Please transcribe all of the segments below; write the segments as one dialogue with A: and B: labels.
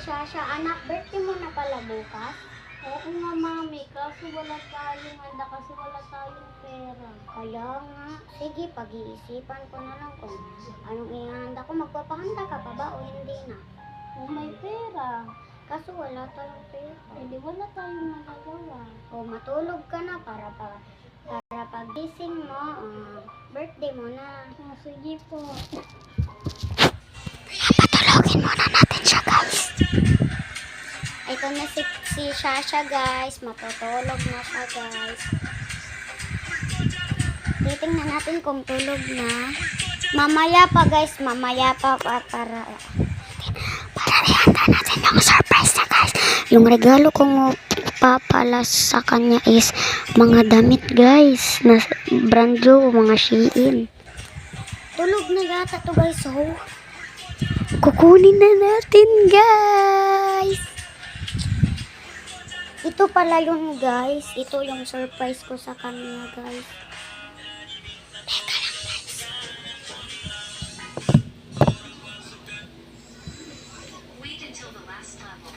A: Shasha, anak, birthday mo na pala bukas?
B: Oo nga, mami. Kaso wala tayong handa kasi wala tayong pera.
A: Kaya nga, sige, pag-iisipan ko na lang kung anong ihanda ko. Magpapahanda ka pa ba o hindi na?
B: Kung may pera,
A: Kaso wala tayong pera.
B: edi wala tayong magagawa.
A: O matulog ka na para pagising mo, birthday mo na.
B: Sige po.
A: Patulogin muna natin siya, guys. Ito na si Shasha, guys. Matutulog na siya, guys. Titingnan natin kung tulog na. Mamaya pa, guys. Mamaya pa para ihanda natin yung surprise na, guys. Yung regalo kong papalas sa kanya is mga damit, guys. Na brand new, mga Shein. Tulog na yata to, guys. So, kukunin na natin, guys. Ito pala yun, guys. Ito yung surprise ko sa kanya, guys. Teka lang, guys.
C: Wait until the last level.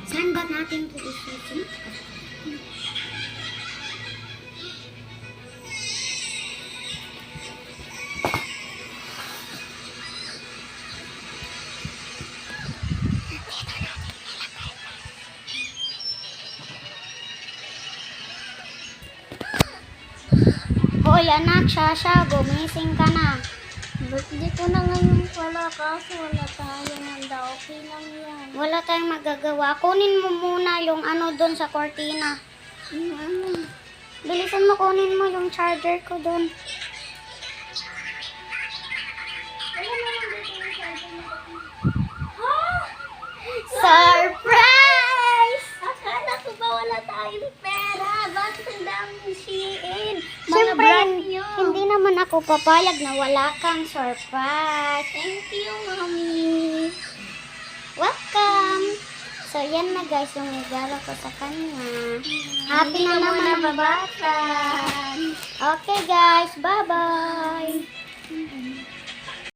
A: Saan ba natin ito isusin? Hoy, anak, Shasha, gumising ka na.
B: Birthday ko na ngayon pala. Kaso wala tayong handa. Okay lang yan.
A: Wala tayong magagawa. Kunin mo muna yung ano doon sa kortina. Bilisan mo, kunin mo yung charger ko doon. Surprise!
B: Akala ko ba wala tayong pera? Bakit ang daming Shein? Mga
A: Siyempre,
B: brand new.
A: hindi naman ako papayag na wala kang surprise.
B: Thank you, Mami.
A: Welcome! So, yan na, guys, yung regalo ko sa kanya. Happy na naman ang babata. Okay, guys. Bye-bye!